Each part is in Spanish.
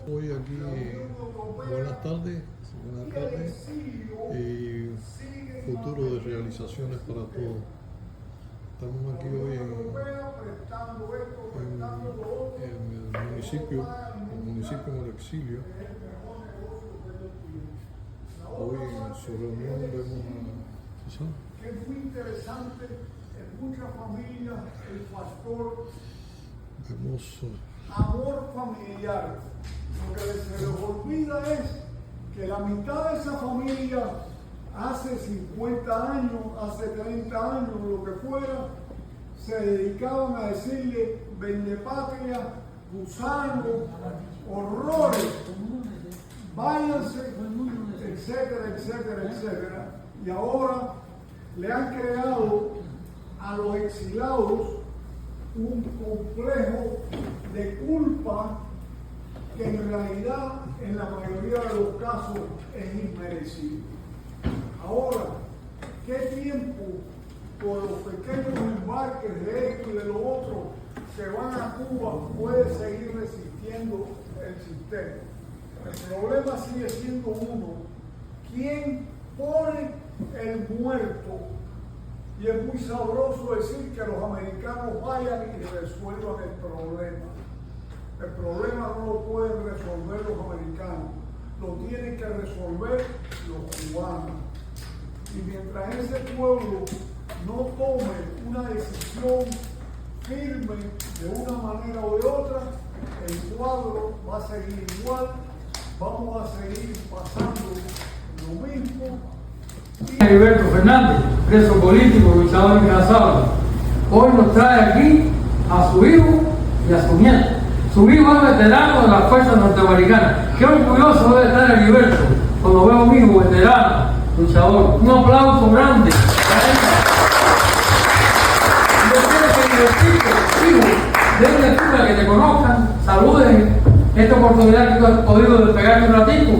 Hoy aquí, buenas tardes, futuro de realizaciones para todos. Estamos aquí hoy en el municipio en el exilio. Hoy en su reunión vemos que es muy interesante en muchas familias el factor amor familiar. Lo que se les olvida es que la mitad de esa familia hace 50 años, hace 30 años, lo que fuera, se dedicaban a decirle vendepatria, gusano, horrores, váyanse, etcétera, etcétera, etcétera. Y ahora le han creado a los exilados un complejo de culpa que en realidad en la mayoría de los casos es inmerecido. Ahora, ¿qué tiempo por los pequeños embarques de esto y de lo otro que van a Cuba puede seguir resistiendo el sistema? El problema sigue siendo uno: ¿quién pone el muerto? Y es muy sabroso decir que los americanos vayan y resuelvan el problema. El problema no lo pueden resolver los americanos, lo tienen que resolver los cubanos. Y mientras ese pueblo no tome una decisión firme de una manera o de otra, el cuadro va a seguir igual, vamos a seguir pasando lo mismo. Heriberto Fernández, preso político, luchador incansable, hoy nos trae aquí a su hijo y a su nieto. Su hijo es veterano de las fuerzas norteamericanas. Qué orgulloso debe estar Heriberto cuando veo a un hijo veterano, luchador. Un aplauso grande. Yo quiero que Heribertito, hijo, desde Cuba, que te conozcan, saluden esta oportunidad que tú has podido despegarte un ratito.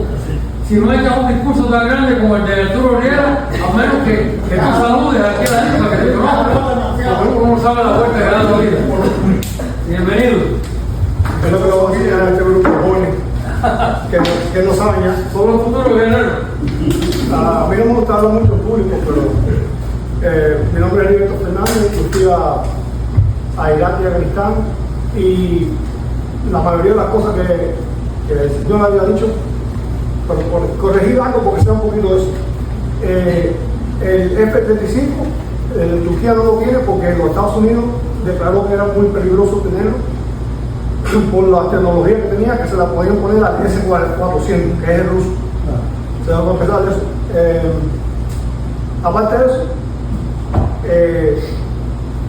Si no echas un discurso tan grande como el de Arturo Riera, a menos que tú saludes aquí a la gente para que te conozcan, porque uno no sabe la vuelta que da la vida. Bienvenido. Es lo que lo voy a decir a este grupo de jóvenes que no saben ya. Son los futuros guerreros. A mí no me gusta hablar mucho en público, pero mi nombre es Heriberto Fernández. Yo fui a Irak y Afganistán, y la mayoría de las cosas que el señor había dicho, pero por corregir algo porque sea un poquito de eso. El F-35, Turquía no lo tiene porque los Estados Unidos declaró que era muy peligroso tenerlo por la tecnología que tenía, que se la podían poner al S-400, que es el ruso. Se va a empezar de eso. Aparte de eso,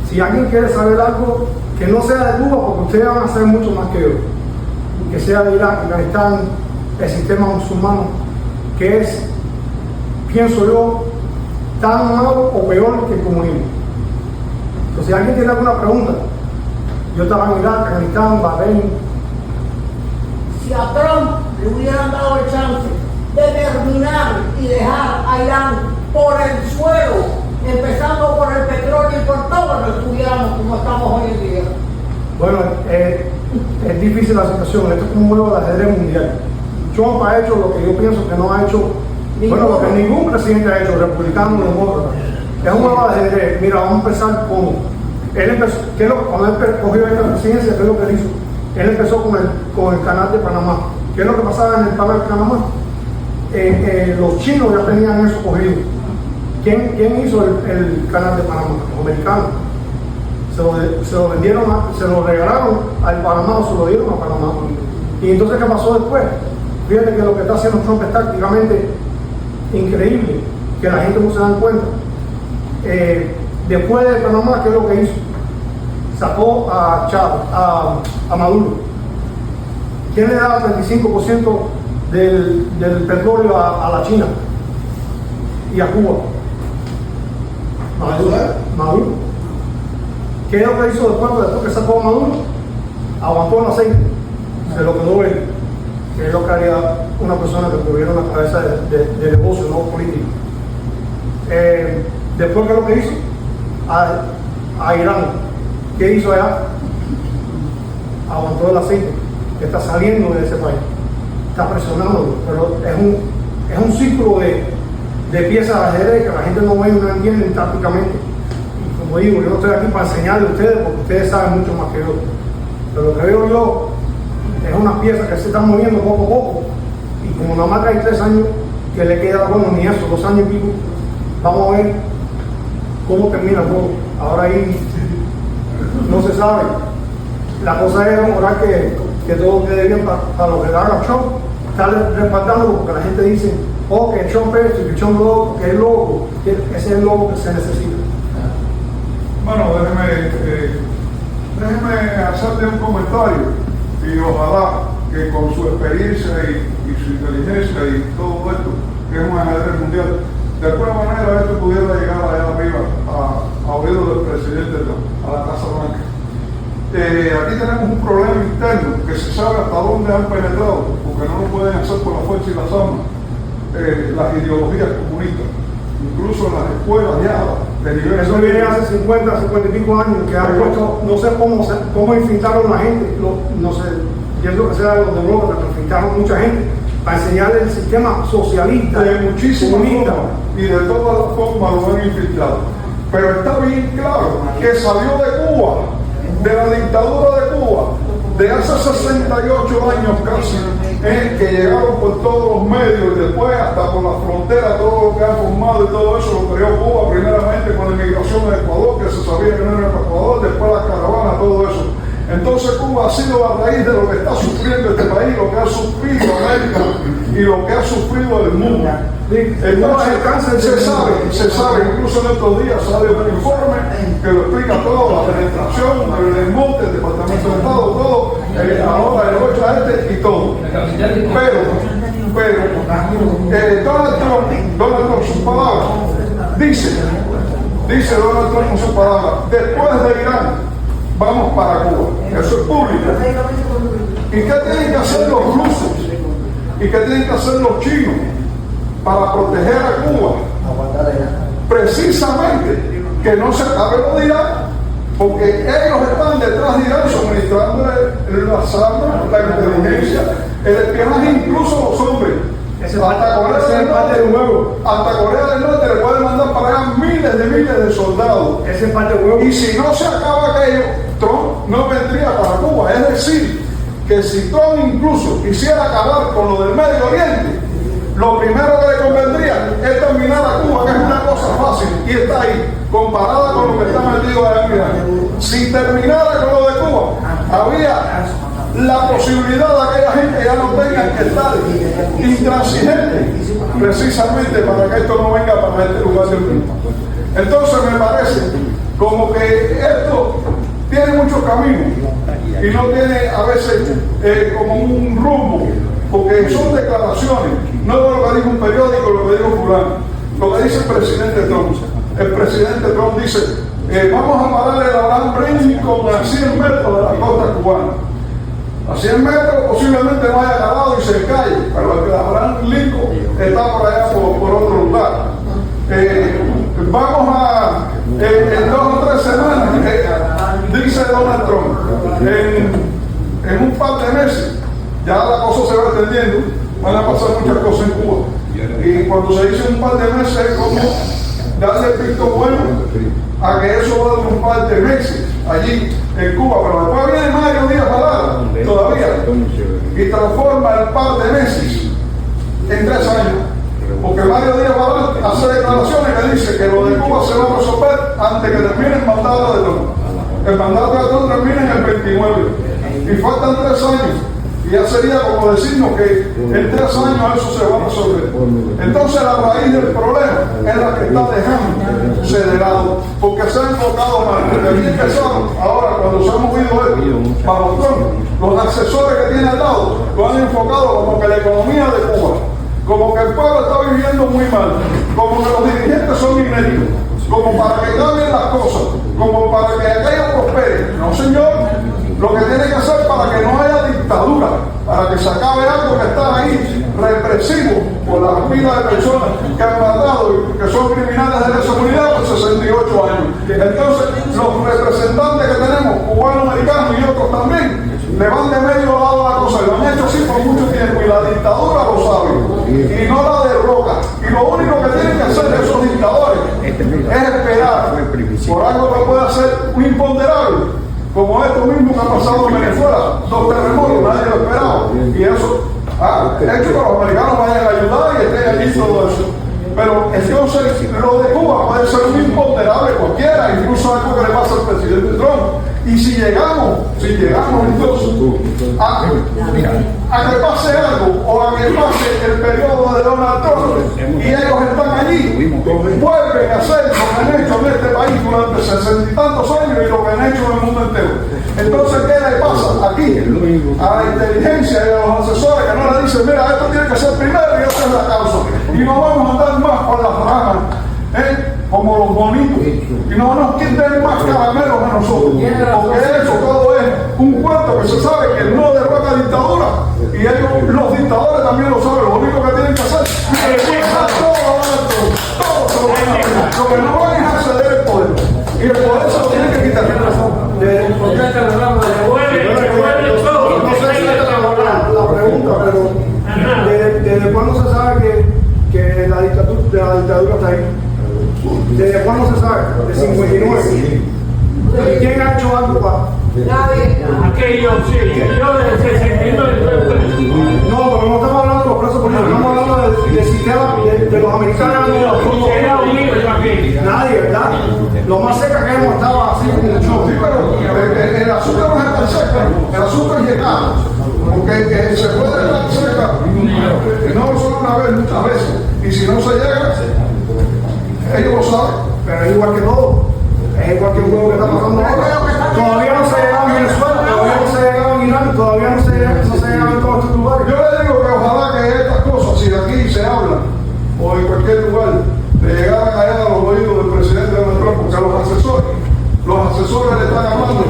si alguien quiere saber algo que no sea de Cuba, porque ustedes van a saber mucho más que yo, que sea de Irak, Afganistán, el sistema musulmano, que es, pienso yo, tan malo o peor que el comunismo. Entonces, si alguien tiene alguna pregunta, yo estaba en Irak, Afganistán, Bahrein. Si a Trump le hubieran dado el chance de terminar y dejar a Irán por el suelo, empezando por el petróleo y por todo, no estuviéramos como estamos hoy en día. Bueno, es difícil la situación. Esto es como un juego de ajedrez mundial. Trump ha hecho lo que yo pienso que no ha hecho, bueno, lo que ningún presidente ha hecho, republicano o demócrata. Es un juego de ajedrez. Mira, vamos a empezar con él empezó, cuando él cogió esta presidencia, ¿qué es lo que él hizo? Él empezó con el canal de Panamá. ¿Qué es lo que pasaba en el canal de Panamá? Los chinos ya tenían eso cogido. ¿Quién hizo el canal de Panamá? Los americanos. Se lo vendieron, se lo regalaron al Panamá, o se lo dieron a Panamá. Y entonces, ¿qué pasó después? Fíjate que lo que está haciendo Trump es tácticamente increíble, que la gente no se da cuenta. Después de Panamá, ¿qué es lo que hizo? Sacó a Chávez, a Maduro. ¿Quién le da el 25% del petróleo a la China y a Cuba? Maduro. ¿Qué es lo que hizo después que sacó a Maduro? Aguantó el aceite, se lo quedó él, que es lo que haría una persona que tuviera una cabeza de negocio, no político. Después, ¿qué es lo que hizo? A Irán. ¿Qué hizo allá? Aguantó el aceite que está saliendo de ese país. está presionando, pero es un círculo de piezas de ajedrez que la gente no ve y no entiende tácticamente. Y como digo, yo no estoy aquí para enseñarle a ustedes porque ustedes saben mucho más que yo. Pero lo que veo yo es unas piezas que se están moviendo poco a poco. Y como nada más hay 3 años que le queda, bueno, ni eso, 2 años y pico, vamos a ver cómo termina el juego. Ahora ahí no se sabe. La cosa es orar que todo quede bien para lo que haga Trump, estar respaldándolo porque la gente dice, oh, que Trump es esto, que Trump lo otro, que es loco, que ese es el loco que se necesita. Bueno, déjeme hacerle un comentario y ojalá que con su experiencia y su inteligencia y todo esto, que es un ajedrez mundial, de alguna manera esto pudiera llegar allá arriba a oídos del presidente Trump, a la Casa Blanca. Aquí tenemos un problema interno que se sabe hasta dónde han penetrado, porque no lo pueden hacer por la fuerza y las armas, las ideologías comunistas, incluso en las escuelas ya de nivel. Eso viene hace 50 y pico años que han puesto, no sé cómo infiltraron a la gente, no sé, entiendo que sea los demócratas que infiltraron mucha gente para enseñarle el sistema socialista de muchísimas formas y de todas las formas lo han infiltrado. Pero está bien claro que salió de Cuba, de la dictadura de Cuba, de hace 68 años casi, que llegaron por todos los medios y después hasta por la frontera, todo lo que han formado y todo eso lo creó Cuba, primeramente con la inmigración de Ecuador, que se sabía que no era Ecuador, después la caravana, todo eso. Entonces Cuba ha sido la raíz de lo que está sufriendo este país, lo que ha sufrido América y lo que ha sufrido el mundo. Entonces se sabe, incluso en estos días sale un informe que lo explica todo, la penetración, el desmonte, el Departamento de Estado, todo, ahora el 8 y todo. Pero Donald Trump, sus palabras, dice Donald Trump con sus palabras, después de Irán, vamos para Cuba. Eso es público. ¿Y qué tienen que hacer los rusos? ¿Y qué tienen que hacer los chinos para proteger a Cuba? Precisamente que no se acabe lo de Irán, porque ellos están detrás de Irán suministrando las armas, la inteligencia, el espionaje, incluso los hombres. Hasta Corea del Norte le pueden mandar para allá miles de soldados. Ese es parte de huevo. Y si no se acaba aquello, Trump no vendría para Cuba. Es decir, que si Trump incluso quisiera acabar con lo del Medio Oriente, lo primero que le convendría es terminar a Cuba, que es una cosa fácil, y está ahí, comparada con lo que está metido allá en Irán. Si terminara con lo de Cuba, había la posibilidad de que aquella gente ya no tenga que estar intransigentes, precisamente para que esto no venga para este lugar del mundo. Entonces me parece como que esto tiene muchos caminos y no tiene a veces como un rumbo, porque son declaraciones, no lo que dijo un periódico, lo que dijo fulano, lo que dice el presidente Trump. El presidente Trump dice, vamos a pararle el Abraham Lincoln a 100 metros de la costa cubana. A 100 metros posiblemente no haya acabado y se cae, pero el Abraham Lincoln está por allá por otro lugar. Vamos a, en 2 o 3 semanas, dice Donald Trump, en un par de meses, ya la cosa se va extendiendo, van a pasar muchas cosas en Cuba. Y cuando se dice un par de meses, es como darle el visto bueno a que eso va a durar un par de meses allí en Cuba, pero después viene Mario Díaz Balart todavía y transforma el par de meses en 3 años, porque Mario Díaz Balart hace declaraciones que dice que lo de Cuba se va a resolver antes que termine el mandato de Trump. El mandato de Trump termina en el 29 y faltan 3 años. Y ya sería como decirnos que en 3 años eso se va a resolver. Entonces la raíz del problema es la que está dejándose de lado, porque se ha enfocado mal. Desde aquí empezaron, ahora cuando se han movido esto, bajo Trump, los asesores que tiene al lado lo han enfocado como que la economía de Cuba, como que el pueblo está viviendo muy mal, como que los dirigentes son ineptos, como para que cambien las cosas, como para que aquello prospere. No, señor. Lo que tiene que hacer para que no haya dictadura, para que se acabe algo que está ahí represivo por la pila de personas que han matado y que son criminales de lesa humanidad por 68 años. Entonces, los representantes que tenemos, cubanos, americanos y otros también, le van de medio lado a la cosa, lo han hecho así por mucho tiempo y la dictadura y no la derroca. Y lo único que tienen que hacer esos dictadores es esperar por algo que pueda ser un imponderable, como esto mismo que ha pasado en Venezuela, 2 terremotos, nadie lo esperaba. Y eso ha hecho que los americanos vayan a ayudar y estén allí todo eso. Pero entonces lo de Cuba puede ser un imponderable cualquiera, incluso algo que le pasa al presidente Trump. Y si llegamos entonces a que pase algo o a que pase el periodo de Donald Trump y ellos están allí, vuelven a hacer lo que han hecho en este país durante 60 y tantos años y lo que han hecho en el mundo entero. Entonces, ¿qué le pasa aquí a la inteligencia y a los asesores que no le dicen, mira, esto tiene que ser primero y esa es la causa? Y no vamos a andar más por las ramas, como los bonitos, y no nos quiten más caramelos a nosotros, porque eso todo es un cuento que se sabe que no derroca dictadura, y ellos, los dictadores también lo saben. Lo único que tienen que hacer es dejar todo se lo van a hacer. Lo que no van es a ceder el poder, y el poder se lo tienen que quitar. La pregunta, pero ¿desde cuándo se sabe que la dictadura está ahí? ¿Desde cuándo se sabe? De 59. ¿Quién ha hecho algo para? Nadie. Aquello, sí, yo desde 69. No, pero no estamos hablando de los presos políticos, estamos hablando del sistema de los americanos. Era unido aquí. Nadie, ¿verdad? Lo más cerca que hemos estado así como un show. Sí, pero el azúcar no es tan cerca, el azúcar es llegado, porque se puede estar cerca, y no solo una vez, muchas veces, y si no se llega, ellos lo saben. Pero es igual que todo. Es igual que un juego que está pasando ahora. Todavía no se llegaba en Venezuela, todavía no se llegaba en Irán, todavía no se llegaba en todos estos lugares. Yo le digo que ojalá que estas cosas, si de aquí se hablan, o en cualquier lugar, le llegaran allá a los oídos del presidente Donald Trump, porque los asesores le están hablando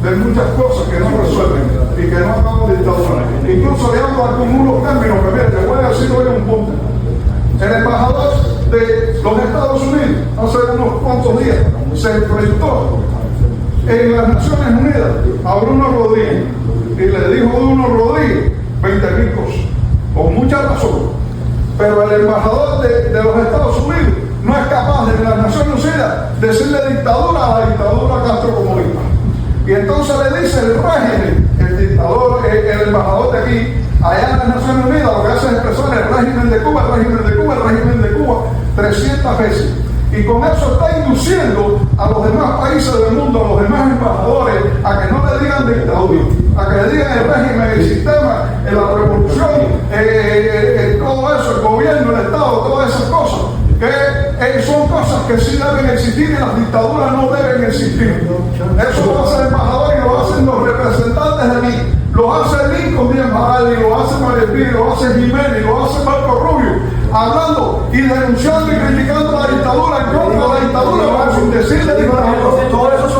de muchas cosas que no resuelven y que no acaban dictadura. Incluso le hablan con unos términos que, mire, te voy a decir hoy un punto. El embajador de los Estados Unidos hace unos cuantos días se enfrentó en las Naciones Unidas a Bruno Rodríguez y le dijo a Bruno Rodríguez 20.000 cosas, con mucha razón. Pero el embajador de los Estados Unidos no es capaz de en las Naciones Unidas decirle dictadura a la dictadura castrocomunista. Y entonces le dice el régimen, el dictador, el embajador de aquí, allá en las Naciones Unidas, lo que hace es expresar el régimen de Cuba, el régimen de Cuba, el régimen de Cuba, 300 veces. Y con eso está induciendo a los demás países del mundo, a los demás embajadores, a que no le digan dictadura, a que le digan el régimen, el sistema, la revolución, todo eso, el gobierno, el Estado, todas esas cosas, que son cosas que sí deben existir y las dictaduras no deben existir. Eso lo hace el embajador y lo hacen los representantes de mí. Lo hace Lincoln Díaz Maral, lo hace María Pía, lo hace Jiménez, lo hace Marco Rubio, hablando y denunciando y criticando la dictadura, en contra de la dictadura, sin decirle dictadura. Todos esos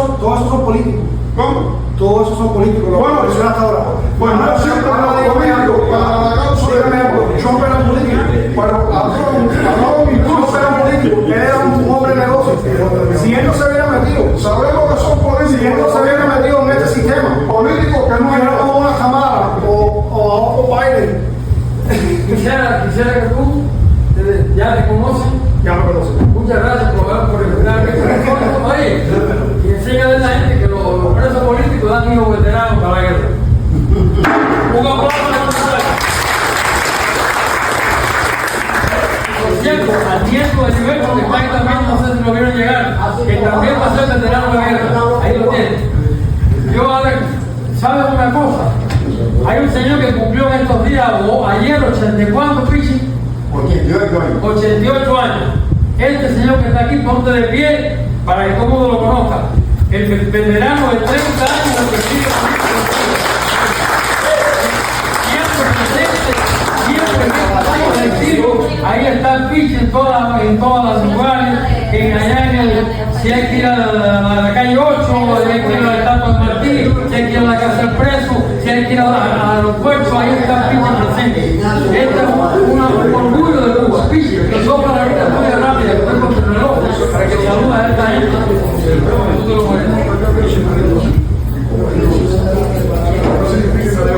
son políticos. ¿Cómo? Todos esos son políticos. Bueno, hasta ahora. Pues no siempre los políticos para la causa de Trump era político. pero a Trump incluso era político. Él era un hombre de negocios. Si él no se hubiera metido, Sabemos que son políticos. si él no se hubiera metido en este sistema, Políticos que no era eran. como una Kamala o Biden. Quisiera que tú, ya te conocen, Ya me conocen. muchas gracias por invitarme. Oye, y enséñale a la gente que los presos políticos dan hijos veteranos para la guerra. Un aplauso a los muchachos. Por cierto, al nieto de Gilberto, que está ahí también, no sé si lo vieron llegar, que también va a ser veterano de la guerra. Ahí lo tienen. Yo ahora, ¿sabes una cosa? Hay un señor que cumplió en estos días, o ayer, 80 cuántos, Pichi? 88 años. Este señor que está aquí, ponte de pie para que todo el mundo lo conozca. El veterano de 30 años que sigue siempre presente, siempre que el tiro. Ahí está el Pichi en todas las lugares, allá en el, si hay que ir a la calle 8, si hay que ir a la estatua de Martí, si hay que ir a la casa del preso, si hay que ir al aeropuerto, ahí está el Pichi presente. Este es un orgullo de Cuba, Pichi, que sopla la vida muy rápida, que estoy con el reloj, para que saluda a esta gente.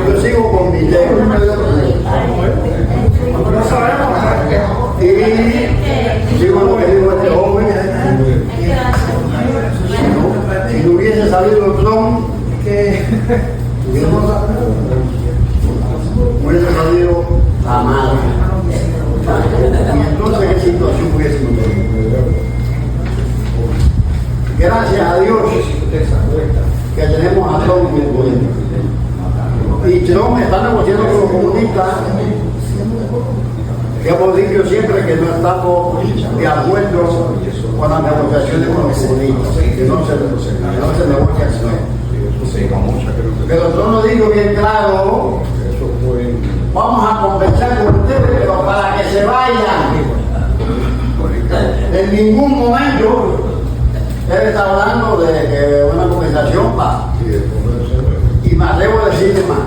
Yo sigo con mi ley. No sabemos. tenemos a Trump en el poder. Y Trump está negociando con los comunistas. Hemos dicho siempre que no estamos de acuerdo con las negociaciones con los comunistas, que no se negocia así. Pero Trump nos dijo bien claro: vamos a conversar con ustedes, pero para que se vayan. En ningún momento él está hablando de una conversación paz. Y me atrevo a decirle más.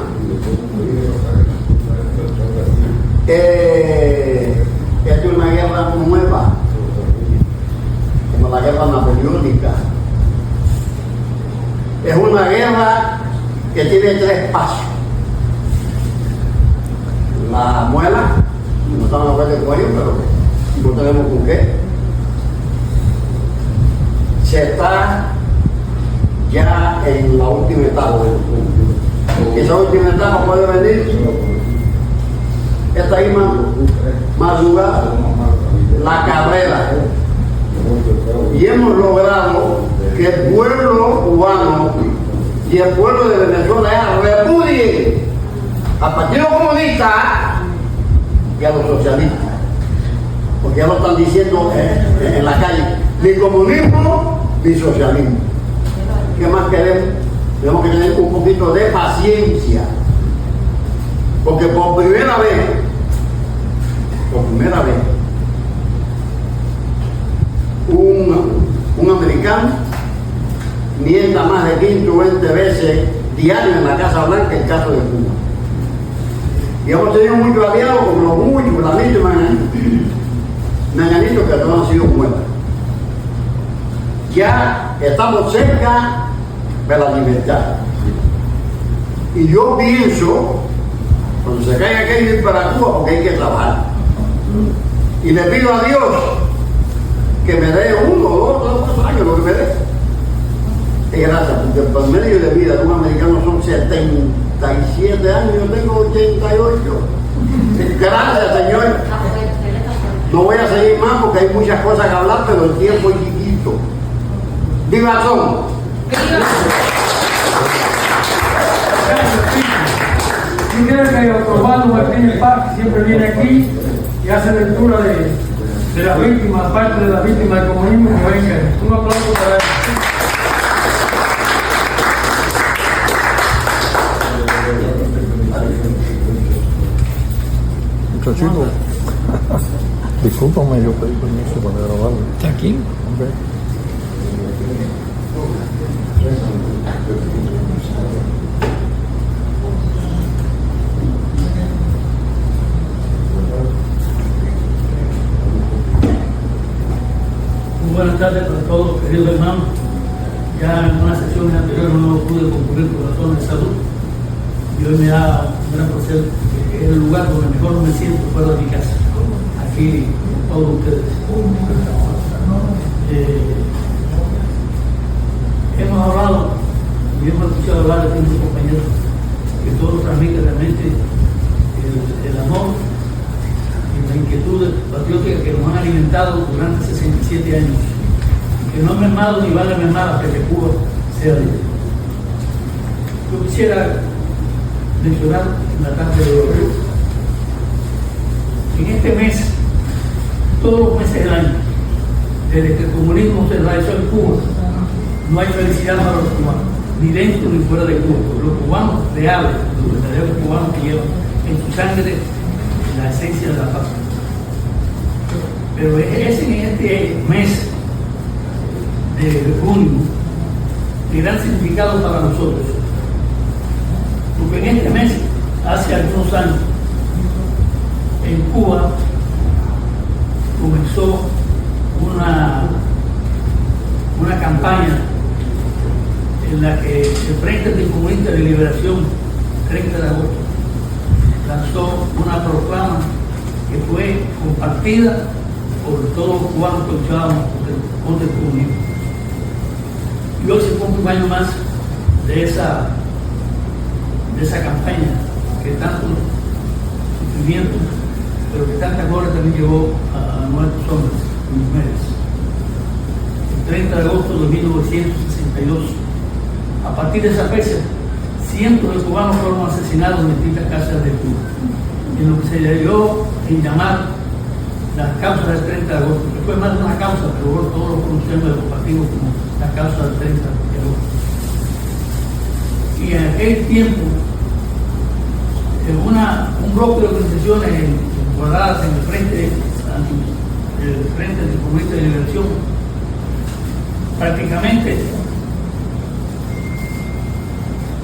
Esta es una guerra nueva, como la guerra napoleónica. Es una guerra que tiene 3 pasos. La muela, no estamos a ver el cuello, pero no tenemos con qué. Se está ya en la última etapa del mundo. Esa última etapa puede venir esta misma madrugada, la carrera. Y hemos logrado que el pueblo cubano y el pueblo de Venezuela repudien al Partido Comunista y a los socialistas, porque ya lo están diciendo en la calle: ni comunismo ni socialismo. ¿Qué más queremos? Tenemos que tener un poquito de paciencia, porque por primera vez, un americano mienta más de 15 o 20 veces diario en la Casa Blanca, el caso de Cuba. Y hemos tenido muchos aliados, como los muchos, Planito y Mañanito, que todos han sido muertos. Ya estamos cerca de la libertad. Y yo pienso, cuando se caiga aquello, ir para Cuba, porque hay que trabajar. Y le pido a Dios que me dé 1, 2, 3 años, lo que me dé. Y gracias, porque el promedio de vida de un americano son 77 años, yo tengo 88. Gracias, Señor. No voy a seguir más porque hay muchas cosas que hablar, pero el tiempo es chiquito. ¡Viva Trump! Yo quiero que Osvaldo Martínez Paz siempre viene aquí y hace lectura de las víctimas, parte de las víctimas del comunismo, que venga. Un aplauso para él. Muchachito, discúlpame, yo pedí permiso para grabarlo. ¿Está aquí? Okay. Muy buenas tardes para todos, queridos hermanos. Ya en unas sesiones anteriores no pude concurrir por razones de salud y hoy me da un gran placer que es el lugar donde mejor me siento fuera de mi casa, aquí con todos ustedes. Hemos hablado y hemos escuchado hablar de muchos compañeros que todos transmiten realmente el amor y la inquietud patriótica que nos han alimentado durante 67 años, que no han mermado ni van a mermar hasta que Cuba sea libre. Yo quisiera mencionar la tarde de hoy. En este mes, todos los meses del año, desde que el comunismo se realizó en Cuba, no hay felicidad para los cubanos, ni dentro ni fuera de Cuba. Los cubanos reales, los verdaderos cubanos que llevan en su sangre la esencia de la paz. Pero es en este mes de junio de gran significado para nosotros, porque en este mes, hace algunos años, en Cuba comenzó una campaña en la que el Frente Anticomunista de Liberación, 30 de agosto, lanzó una proclama que fue compartida por todos los cubanos que luchábamos contra el comunismo. Y hoy se cumple un año más de esa campaña que tanto sufrimiento, pero que tanta gloria también llevó a nuestros hombres y mujeres. El 30 de agosto de 1962, A partir de esa fecha, cientos de cubanos fueron asesinados en distintas cárceles de Cuba, en lo que se le dio en llamar las causas del 30 de agosto, que fue más de una causa, pero todos lo conocemos y lo compartimos como la causa del 30 de agosto. Y en aquel tiempo, un bloque de organizaciones guardadas en el Frente Anticomunista de Liberación, prácticamente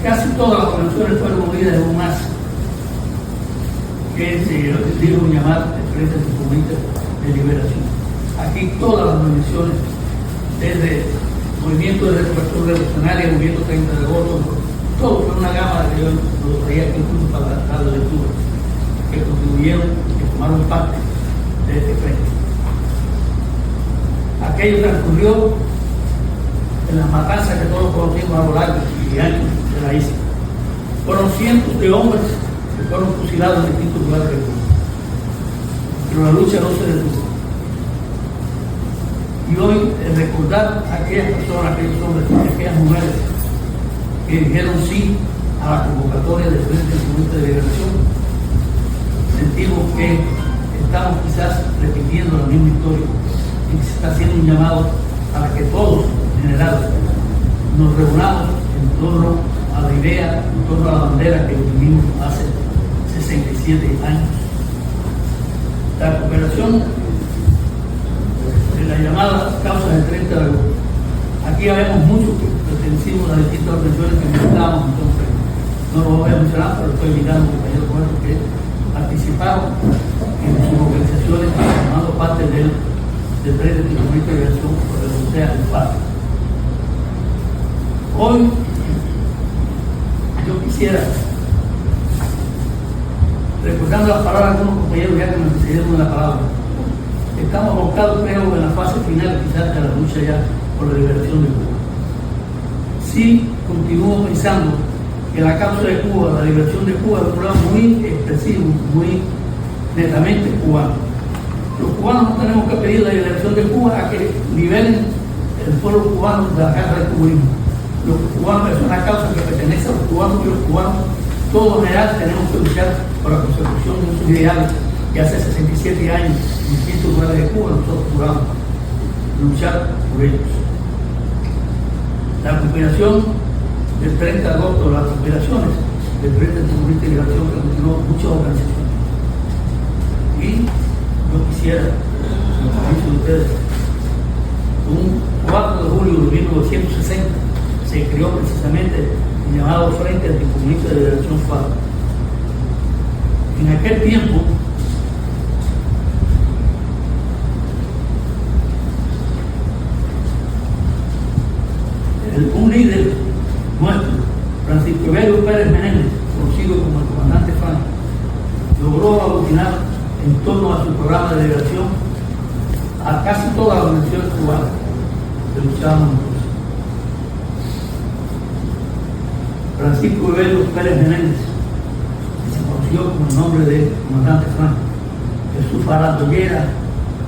casi todas las organizaciones fueron movidas en un masa que se dieron llamar el Frente Anticomunista de Liberación. Aquí todas las organizaciones, desde el Movimiento de Recuperación Revolucionaria, el Movimiento 30 de agosto, todo fue una gama que yo lo traía aquí incluso para dar la lectura, que contribuyeron, que tomaron parte de este frente. Aquello transcurrió en las matanzas que todos conocimos a lo largo y ancho de la isla. Fueron cientos de hombres que fueron fusilados en distintos lugares del mundo. Pero la lucha no se detuvo. Y hoy recordar a aquellas personas, aquellos hombres y aquellas mujeres que dijeron sí a la convocatoria del Frente Anticomunista de Liberación, sentimos que estamos quizás repitiendo la misma historia y que se está haciendo un llamado para que todos, en general, nos reunamos en torno a la idea, en torno a la bandera que vivimos hace 67 años. La recuperación de la llamada causa del 30 de agosto. Aquí habemos muchos que pertenecimos a distintas organizaciones que militábamos entonces. No lo voy a mencionar, pero estoy invitando a compañeros nuestros que participaron en sus organizaciones formando parte del Frente Anticomunista de Liberación, por el que sea el PAC. Hoy yo quisiera, recordando las palabras de algunos compañeros ya que me precedieron en la palabra, estamos abocados, creo, en la fase final quizás de la lucha ya por la liberación de Cuba. Sí, continúo pensando que la causa de Cuba, la liberación de Cuba, es un problema muy expresivo, muy netamente cubano. Los cubanos no tenemos que pedir la liberación de Cuba a que liberen el pueblo cubano de la casa del comunismo. Los cubanos es una causa que pertenece a los cubanos y los cubanos, todos en general, tenemos que luchar por la consecución de esos ideales que hace 67 años en distintos lugares de Cuba nosotros juramos luchar por ellos. La recuperación del 30 de agosto, las recuperaciones del Frente Anticomunista de Liberación que continuó muchas organizaciones. Y yo quisiera, como permiso de ustedes, un 4 de julio de 1960 se creó precisamente el llamado Frente Anticomunista de Liberación FARC. En aquel tiempo, un líder nuestro, Francisco Evelio Pérez Menéndez, conocido como el comandante Franco, logró aglutinar en torno a su programa de liberación a casi todas las organizaciones cubanas que luchaban entonces. Francisco Evelio Pérez Menéndez, que se conoció con el nombre de comandante Franco, Jesús Farah Doguera,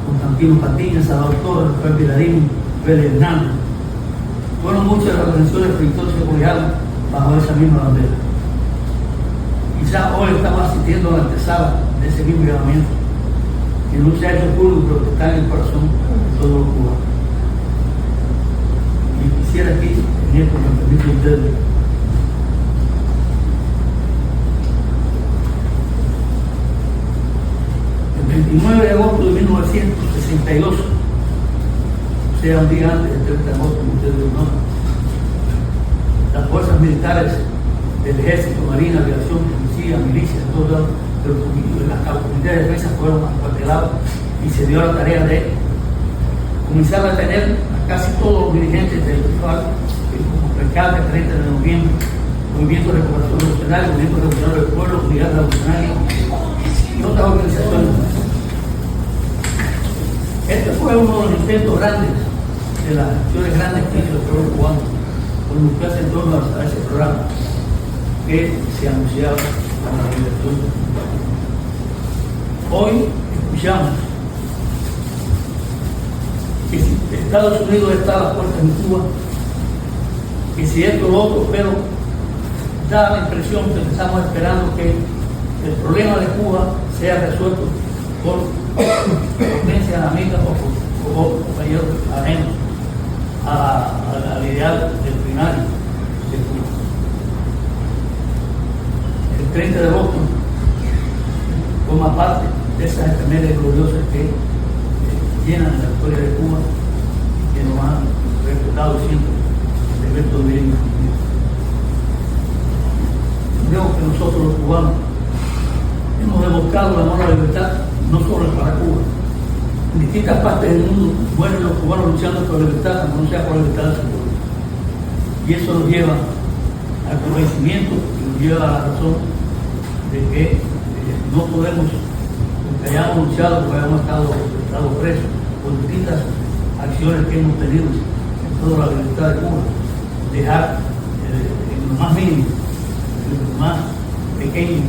Constantino Patiño, Salvador Torres, Rafael Vilarín, Félix Hernández. Fueron muchas las organizaciones que se apoyaron bajo esa misma bandera. Quizás hoy estamos asistiendo a la antesala de ese mismo llamamiento, que no se ha hecho público, pero que está en el corazón de todos los cubanos. Y quisiera aquí, en esto, me permite ustedes, el 29 de agosto de 1962, o sea, un día antes del 30 de agosto, como ustedes lo conocen, las fuerzas militares del Ejército, Marina, Aviación, Policía, Milicia, todas las unidades de defensa fueron acuartelados y se dio la tarea de comenzar a tener a casi todos los dirigentes del FARC, como Recalde, 30 de noviembre, Movimiento de Recuperación Revolucionaria, Movimiento Revolucionario del Pueblo, Unidad Revolucionaria y otras organizaciones. Este fue uno de los intentos grandes, de las acciones grandes que hizo el pueblo cubano, por buscarse en torno a ese programa que se anunciaba para la liberación. Hoy escuchamos que si Estados Unidos está a las puertas de Cuba, que si esto o lo otro, pero da la impresión que estamos esperando que el problema de Cuba sea resuelto por potencias amigas o por compañeros ajenos al ideal del primario de Cuba. El 30 de agosto forma parte de esas efemérides gloriosas que llenan la historia de Cuba y que nos han respetado siempre el evento de bien. Creo que nosotros los cubanos hemos demostrado el amor a la libertad no solo para Cuba. En distintas partes del mundo mueren los cubanos luchando por la libertad, aunque no sea por la libertad de su pueblo. Y eso nos lleva al convencimiento y nos lleva a la razón de que no podemos, porque hayamos luchado, porque hayamos estado presos por distintas acciones que hemos tenido en toda la libertad de Cuba, dejar en lo más mínimo, en lo más pequeño,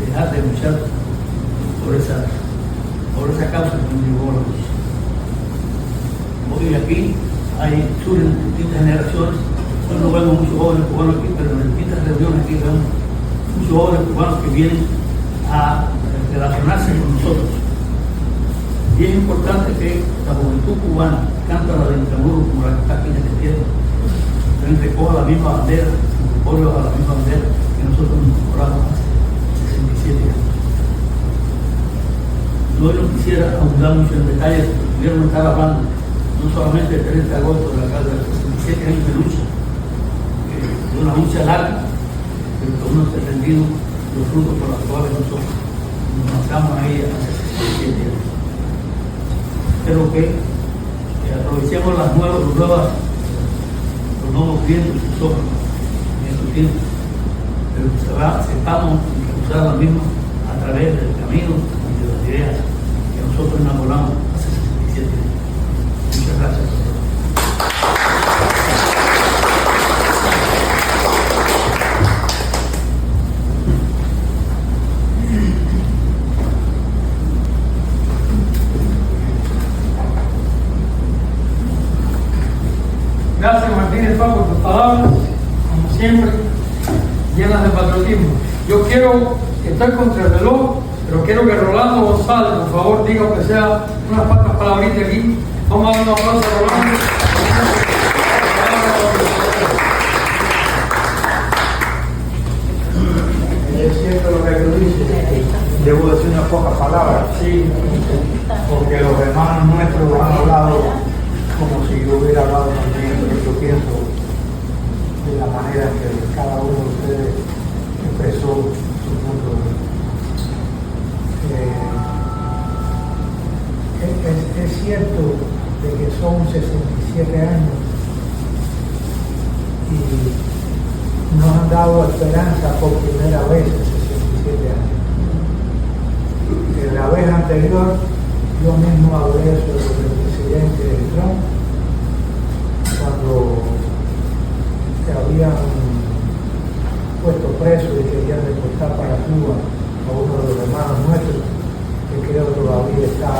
dejar de luchar por esa causa que nos llevó a la lucha. Hoy aquí surgen distintas generaciones. Hoy no vemos muchos jóvenes cubanos aquí, pero en distintas reuniones aquí vemos muchos jóvenes cubanos que vienen a relacionarse con nosotros. Y es importante que la juventud cubana, tanto la de Intramuros como la que está aquí en este tiempo, también recoja la misma bandera, se incorpore a la misma bandera que nosotros nos incorporamos hace 67 años. No quisiera abundar mucho en detalles, pudiéramos estar hablando no solamente del 30 de agosto de la casa de 67 años de lucha, de una lucha larga, pero que uno ha entendido los frutos por los cuales nosotros nos marcamos ahí hace 67 años. Espero que aprovechemos los nuevos vientos que soplan en estos tiempos, pero que sepamos usar la misma a través del camino y de las ideas que nosotros inauguramos hace 67 años. Muchas gracias. Gracias Martínez Paz por tus palabras, como siempre, llenas de patriotismo. Yo quiero, estoy contra el reloj, pero quiero que Rolando González, por favor, diga aunque sea unas cuantas palabritas aquí. Vamos a dar un aplauso a Rolando. Es cierto lo que tú dices. Debo decir unas pocas palabras, sí, porque los hermanos nuestros han hablado como si yo hubiera hablado también, pero yo pienso de la manera que cada uno de ustedes expresó su punto de vista. Es cierto de que son 67 años y nos han dado esperanza por primera vez en 67 años. La vez anterior yo mismo hablé sobre el presidente Trump cuando se habían puesto preso y querían deportar para Cuba a uno de los hermanos nuestros que creo todavía está.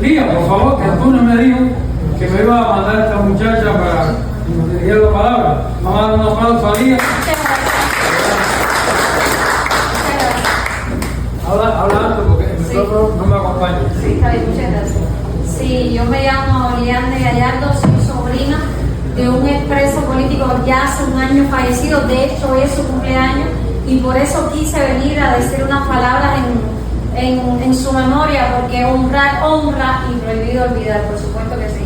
Lía, por favor, que Antonio me dijo que me iba a mandar a esta muchacha para que nos dijera la palabra. Vamos a dar un aplauso a Lía. Habla alto porque el micrófono no me acompaña. Sí, está bien, muchas gracias. Sí, yo me llamo Liande Gallardo, soy sobrina de un expreso político ya hace un año fallecido, de hecho es su cumpleaños, y por eso quise venir a decir unas palabras en su memoria, porque honrar honra y prohibido olvidar, por supuesto que sí.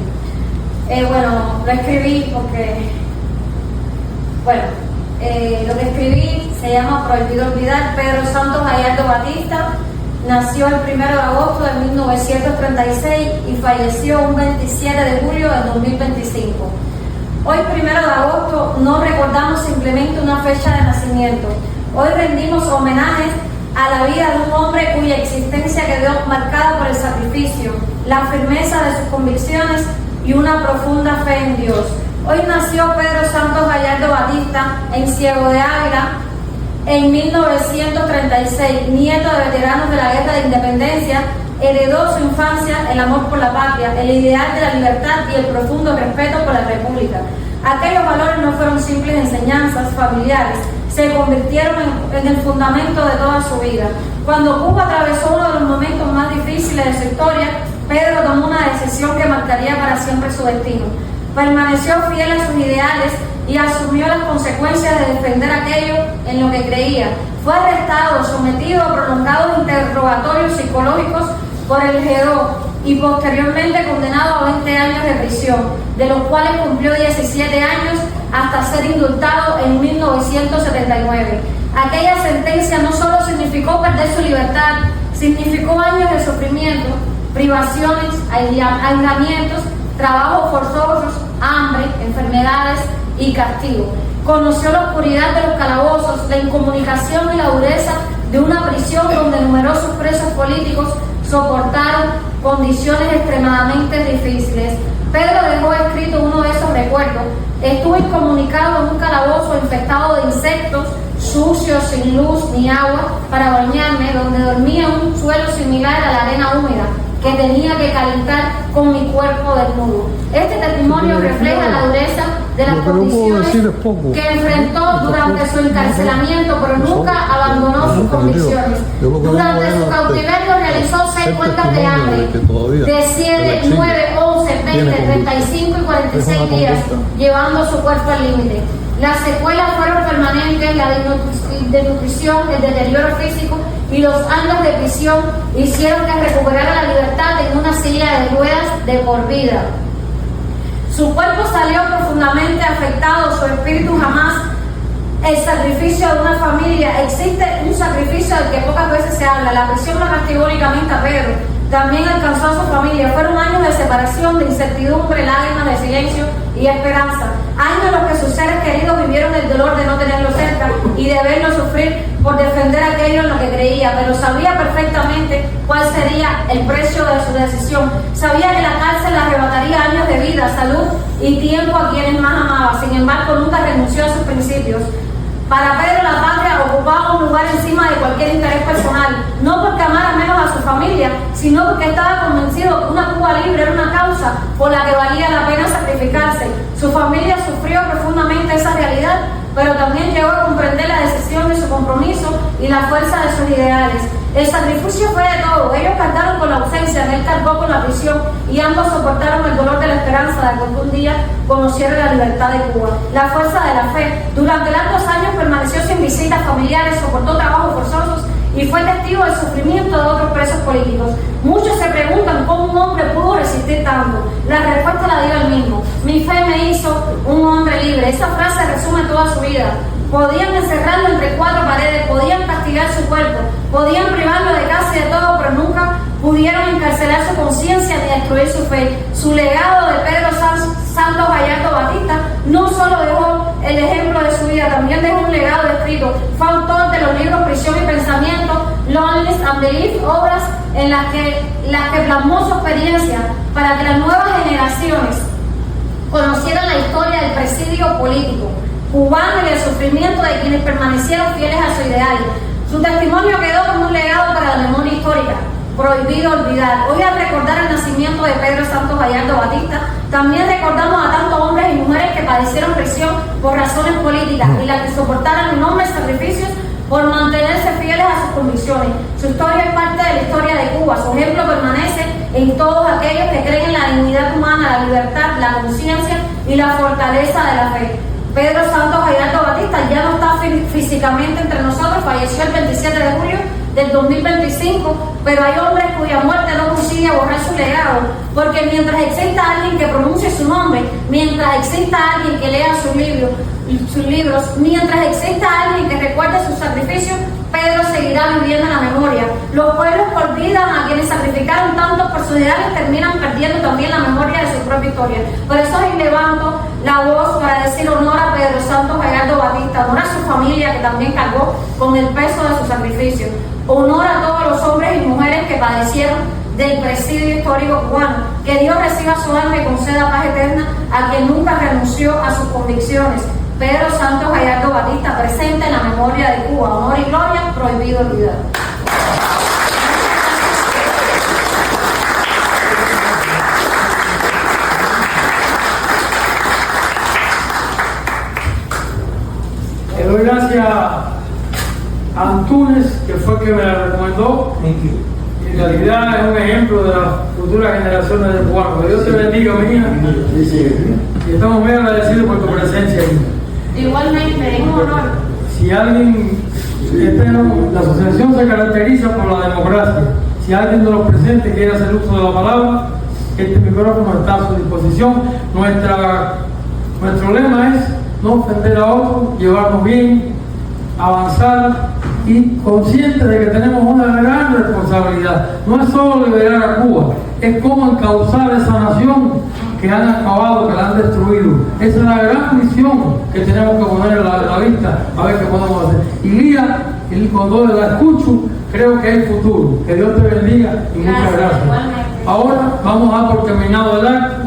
Bueno, lo escribí porque, lo que escribí se llama Prohibido olvidar. Pedro Santos Gallardo Batista nació el 1 de agosto de 1936 y falleció un 27 de julio de 2025. Hoy 1 de agosto no recordamos simplemente una fecha de nacimiento. Hoy rendimos homenajes a la vida de un hombre cuya existencia quedó marcada por el sacrificio, la firmeza de sus convicciones y una profunda fe en Dios. Hoy nació Pedro Santos Gallardo Batista en Ciego de Ávila en 1936, nieto de veteranos de la Guerra de Independencia. Heredó su infancia el amor por la patria, el ideal de la libertad y el profundo respeto por la República. Aquellos valores no fueron simples enseñanzas familiares, se convirtieron en el fundamento de toda su vida. Cuando Cuba atravesó uno de los momentos más difíciles de su historia, Pedro tomó una decisión que marcaría para siempre su destino. Permaneció fiel a sus ideales y asumió las consecuencias de defender aquello en lo que creía. Fue arrestado, sometido a prolongados interrogatorios psicológicos por el G2 y posteriormente condenado a 20 años de prisión, de los cuales cumplió 17 años hasta ser indultado en 1979. Aquella sentencia no solo significó perder su libertad, significó años de sufrimiento, privaciones, aislamientos, trabajos forzosos, hambre, enfermedades y castigo. Conoció la oscuridad de los calabozos, la incomunicación y la dureza de una prisión donde numerosos presos políticos soportaron condiciones extremadamente difíciles. Pedro dejó escrito uno de esos recuerdos. Estuve incomunicado en un calabozo infestado de insectos, sucio, sin luz ni agua para bañarme, donde dormía en un suelo similar a la arena húmeda que tenía que calentar con mi cuerpo desnudo. Este testimonio refleja la dureza de las condiciones que enfrentó durante su encarcelamiento, pero nunca abandonó sus convicciones. Durante su cautiverio realizó 6 huelgas de hambre de 7, 9, 11, 20, 35 y 46 días, llevando su cuerpo al límite. Las secuelas fueron permanentes, la desnutrición, el deterioro físico y los años de prisión hicieron que recuperara la libertad en una silla de ruedas de por vida. Su cuerpo salió profundamente afectado, su espíritu jamás. El sacrificio de una familia, existe un sacrificio del que pocas veces se habla. La prisión no castigó únicamente a Pedro, también alcanzó a su familia. Fueron años de separación, de incertidumbre, lágrimas de silencio y esperanza. Años en los que sus seres queridos vivieron el dolor de no tenerlo cerca y de verlo sufrir por defender aquello en lo que creía, pero sabía perfectamente cuál sería el precio de su decisión. Sabía que la cárcel le arrebataría años de vida, salud y tiempo a quienes más amaba. Sin embargo, nunca renunció a sus principios. Para Pedro, la patria ocupaba un lugar encima de cualquier interés personal, no porque amara menos a su familia, sino porque estaba convencido que una Cuba libre era una causa por la que valía la pena sacrificarse. Su familia sufrió profundamente esa realidad, pero también llegó a comprender la decisión de su compromiso y la fuerza de sus ideales. El sacrificio fue de todo. Ellos cargaron con la ausencia, él cargó con la prisión y ambos soportaron el dolor de la esperanza de que algún día conocieran la libertad de Cuba. La fuerza de la fe. Durante largos años permaneció sin visitas familiares, soportó trabajos forzosos y fue testigo del sufrimiento de otros presos políticos. Muchos se preguntan cómo un hombre pudo resistir tanto. La respuesta la dio él mismo. Mi fe me hizo un hombre libre. Esa frase resume toda su vida. Podían encerrarlo entre 4 paredes, podían castigar su cuerpo, podían privarlo de casi de todo, pero nunca pudieron encarcelar su conciencia ni destruir su fe. Su legado de Pedro Santos Gallardo Batista no solo dejó el ejemplo de su vida, también dejó un legado escrito. Fue autor de los libros Prisión y Pensamiento, Loneliness and Belief, obras en las que plasmó su experiencia para que las nuevas generaciones conocieran la historia del presidio político cubano y el sufrimiento de quienes permanecieron fieles a su ideal. Su testimonio quedó como un legado para la memoria histórica, prohibido olvidar. Hoy, al recordar el nacimiento de Pedro Santos Gallardo Batista, también recordamos a tantos hombres y mujeres que padecieron prisión por razones políticas y las que soportaron enormes sacrificios por mantenerse fieles a sus convicciones. Su historia es parte de la historia de Cuba. Su ejemplo permanece en todos aquellos que creen en la dignidad humana, la libertad, la conciencia y la fortaleza de la fe. Pedro Santos Gallardo Batista ya no está físicamente entre nosotros, falleció el 27 de julio del 2025, pero hay hombres cuya muerte no consigue borrar su legado, porque mientras exista alguien que pronuncie su nombre, mientras exista alguien que lea sus libros, mientras exista alguien que recuerde sus sacrificios, Pedro seguirá viviendo en la memoria. Los pueblos que olvidan a quienes sacrificaron tanto por sus ideales terminan perdiendo también la memoria de su propia historia. Por eso hoy levanto la voz para decir honor a Pedro Santos Gallardo Batista, honor a su familia que también cargó con el peso de su sacrificio, honor a todos los hombres y mujeres que padecieron del presidio histórico cubano. Que Dios reciba su alma y conceda paz eterna a quien nunca renunció a sus convicciones. Pedro Santos Gallardo Batista, presente en la memoria de Cuba. Honor y gloria, prohibido olvidar. doy gracias a Antunes, que fue el que me la recomendó. En realidad es un ejemplo de las futuras generaciones de cubanos. Que Dios te bendiga, mi hija. Y estamos muy agradecidos por tu presencia aquí. Igualmente, es un honor. Si alguien, la asociación se caracteriza por la democracia. Si alguien de los presentes quiere hacer uso de la palabra, este micrófono está a su disposición. Nuestro lema es no ofender a otros, llevarnos bien, avanzar y conscientes de que tenemos una gran responsabilidad. No es solo liberar a Cuba, es cómo encauzar esa nación que han acabado, que la han destruido. Esa es la gran misión que tenemos que poner en la vista, a ver qué podemos hacer. Y Lía, cuando la escucho, creo que hay futuro. Que Dios te bendiga y muchas gracias. Ahora vamos a dar por terminado el acto.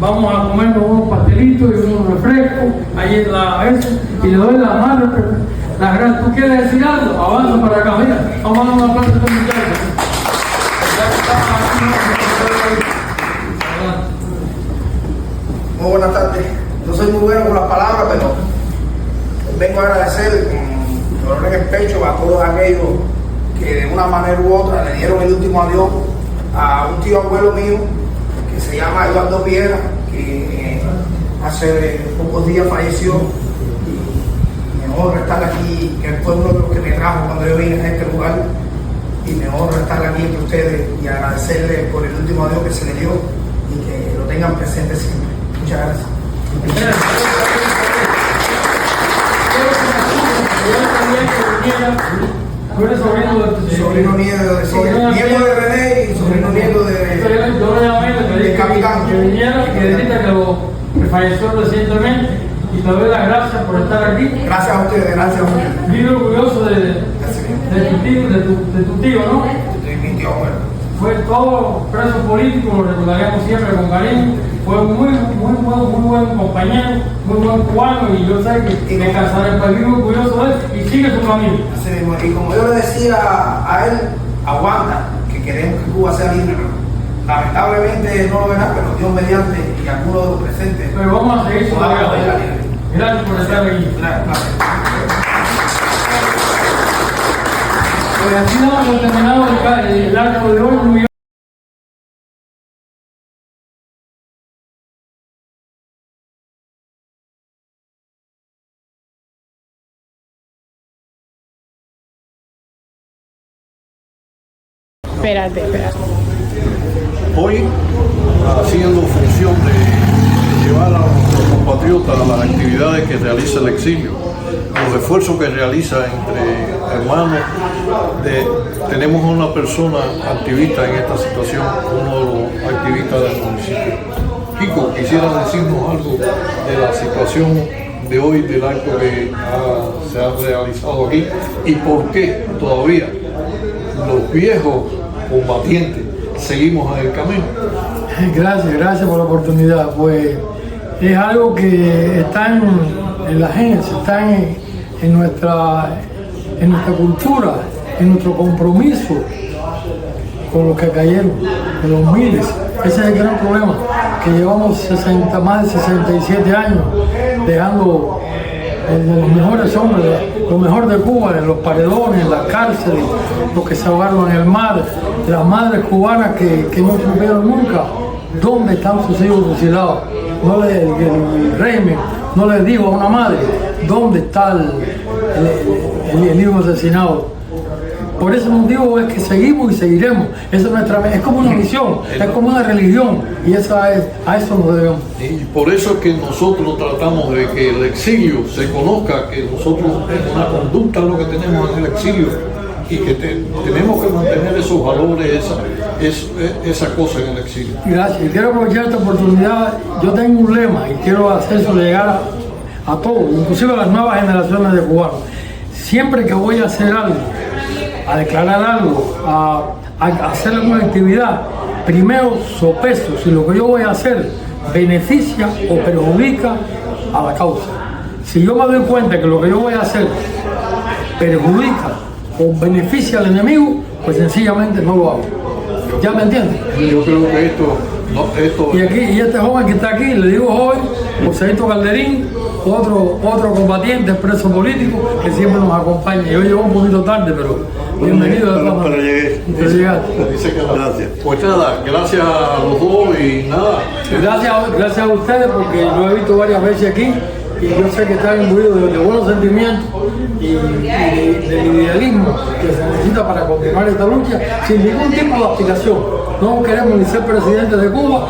Vamos a comernos unos pastelitos y unos refrescos ahí en eso, y le doy las gracias. ¿Tú quieres decir algo? Avanza para acá, mira. Vamos a dar una aplauso a estos muchachos. Muy buenas tardes. No soy muy bueno con las palabras, pero vengo a agradecer con dolor en el pecho a todos aquellos que de una manera u otra le dieron el último adiós a un tío abuelo mío que se llama Eduardo Piedra, que hace pocos días falleció. Y me honra estar aquí, que fue uno de los que me trajo cuando yo vine a este lugar, y me honra estar aquí entre ustedes y agradecerles por el último adiós que se le dio y que lo tengan presente siempre. Muchas gracias. Tú eres sobrino nieto de René y sobrino nieto de Capitán. Que vinieron y que decirte que falleció recientemente, y te doy las gracias por estar aquí. Gracias a ustedes, gracias a ustedes. Vivo orgulloso de tu tío, ¿no? De mi tío abuelo. Fue todo preso político, lo recordaremos siempre con cariño. Fue muy buen compañero, muy buen cubano, y yo sé que me casaré, pues vivo orgulloso de él y sigue su camino. Así mismo, y como yo le decía a él, aguanta, que queremos que Cuba sea libre, pero lamentablemente no lo verá, pero Dios mediante y algunos de los presentes. Pero vamos a seguir su legado. Gracias por estar aquí. Gracias. Pues así damos por terminado el acto de hoy. Espérate. Hoy, haciendo función de llevar a nuestros compatriotas a las actividades que realiza el exilio, los esfuerzos que realiza entre hermanos, tenemos a una persona activista en esta situación, uno de los activistas del municipio. Kiko, ¿quisiera decirnos algo de la situación de hoy, del acto que se ha realizado aquí, y por qué todavía los viejos combatientes seguimos en el camino? Gracias por la oportunidad. Pues es algo que está en la génesis, está en nuestra cultura, en nuestro compromiso con los que cayeron, con los miles. Ese es el gran problema, que llevamos más de 67 años dejando los mejores hombres, lo mejor de Cuba, en los paredones, en las cárceles, los que se ahogaron en el mar, las madres cubanas que no supieron nunca dónde están sus hijos fusilados. El régimen no les dijo a una madre dónde está el hijo asesinado. Por ese motivo es que seguimos y seguiremos. Esa es como una misión, es como una religión, y a eso nos debemos. Y por eso es que nosotros tratamos de que el exilio se conozca, que nosotros tenemos una conducta lo que tenemos en el exilio, y que tenemos que mantener esos valores, esa cosa en el exilio. Gracias. Y quiero aprovechar esta oportunidad. Yo tengo un lema y quiero hacerlo llegar a todos, inclusive a las nuevas generaciones de cubanos. Siempre que voy a hacer algo, a declarar algo, a hacer alguna actividad, primero sopeso si lo que yo voy a hacer beneficia o perjudica a la causa. Si yo me doy cuenta que lo que yo voy a hacer perjudica o beneficia al enemigo, pues sencillamente no lo hago. ¿Ya me entiendes? Yo creo que No, esto Y aquí, y este joven que está aquí, le digo joven, Joséito Calderín, otro combatiente, preso político, que siempre nos acompaña. Yo llego un poquito tarde, pero bienvenido de todas maneras. Pero llegué. Pero llegaste. dice que Gracias. Pues nada, gracias a los dos y nada. Gracias a ustedes porque lo he visto varias veces aquí y yo sé que están imbuidos de buenos sentimientos y del idealismo que se necesita para continuar esta lucha sin ningún tipo de aspiración. No queremos ni ser presidentes de Cuba,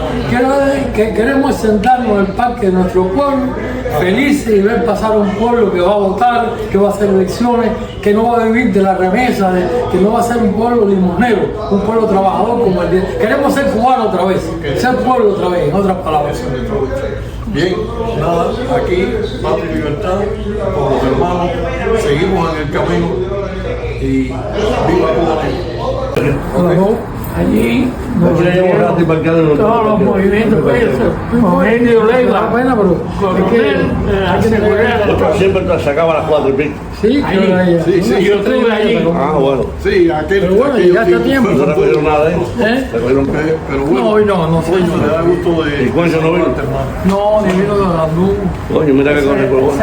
queremos sentarnos en el parque de nuestro pueblo, felices y ver pasar un pueblo que va a votar, que va a hacer elecciones, que no va a vivir de la remesa, que no va a ser un pueblo limonero, un pueblo trabajador como el de... Queremos ser cubanos otra vez, ser pueblo otra vez, en otras palabras. Bien, nada, aquí, Patria y Libertad, con los hermanos, seguimos en el camino y viva Cuba. Allí Todos los movimientos Coronel Leiva, Coronel, siempre te sacaba a las 4 y pico. Sí, Sí, yo estuve allí. Ah, bueno. Sí, aquel. Pero bueno, ya está tiempo. No recogieron nada, ¿eh? ¿Eh? Recogieron Pero No, bueno, hoy no soy yo. me da gusto de. ¿Y Concho no vino? No, ni vino de la luz. Coño, mira que corre por bueno.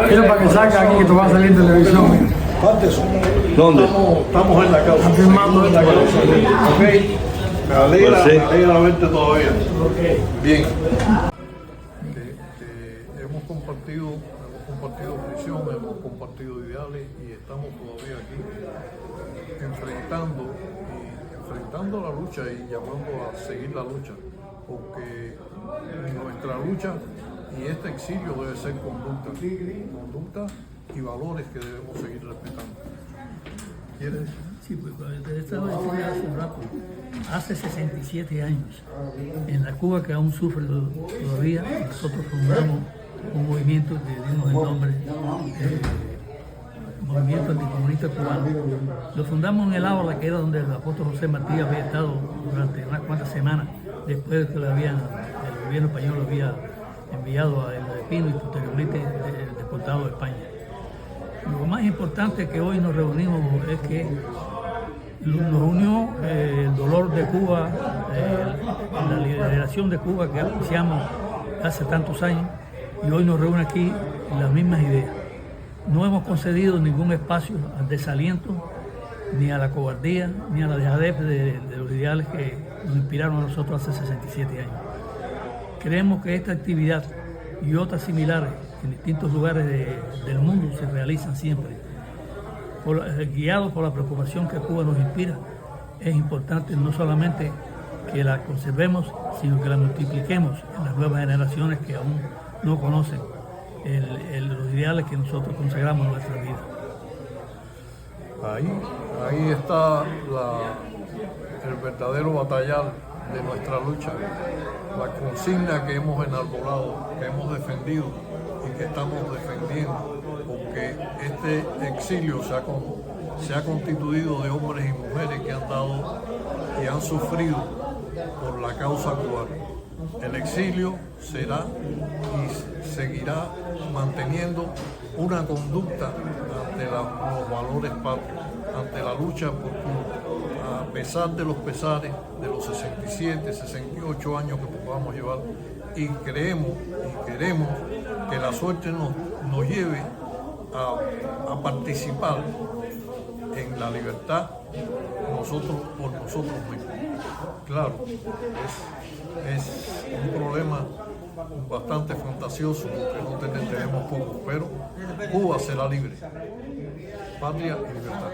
Quiero para que salga aquí que te va a salir en televisión. ¿Dónde? Estamos en la causa. Afirmando en la causa. Ok. Me alegra, Pues sí. me alegra verte todavía. Bien. Hemos compartido prisión, hemos compartido ideales y estamos todavía aquí enfrentando la lucha y llamando a seguir la lucha, porque nuestra lucha y este exilio debe ser conducta y valores que debemos seguir respetando. ¿Quieres? Sí, pues te estaba diciendo hace un rato, hace 67 años, en la Cuba que aún sufre todavía, nosotros fundamos un movimiento que dimos el nombre Movimiento Anticomunista Cubano. Lo fundamos en el Ábala, que era donde el apóstol José Martí había estado durante unas cuantas semanas, después de que el gobierno español lo había enviado a El Pino y posteriormente deportado a España. Lo más importante que hoy nos reunimos es que nos unió el dolor de Cuba, la liberación de Cuba que auspiciamos hace tantos años, y hoy nos reúne aquí las mismas ideas. No hemos concedido ningún espacio al desaliento, ni a la cobardía, ni a la dejadez de los ideales que nos inspiraron a nosotros hace 67 años. Creemos que esta actividad y otras similares en distintos lugares del mundo se realizan siempre. Guiados por la preocupación que Cuba nos inspira, es importante no solamente que la conservemos, sino que la multipliquemos en las nuevas generaciones que aún no conocen los ideales que nosotros consagramos en nuestra vida. Ahí está el verdadero batallar de nuestra lucha, la consigna que hemos enarbolado, que hemos defendido y que estamos defendiendo, porque este exilio se ha constituido de hombres y mujeres que han dado y han sufrido por la causa cubana. El exilio será y seguirá manteniendo una conducta ante los valores patrios, ante la lucha por Cuba, a pesar de los pesares de los 67, 68 años que podamos llevar, y queremos que la suerte nos lleve a participar en la libertad nosotros por nosotros mismos. Claro, es un problema bastante fantasioso porque no tenemos poco, pero Cuba será libre. Patria y libertad.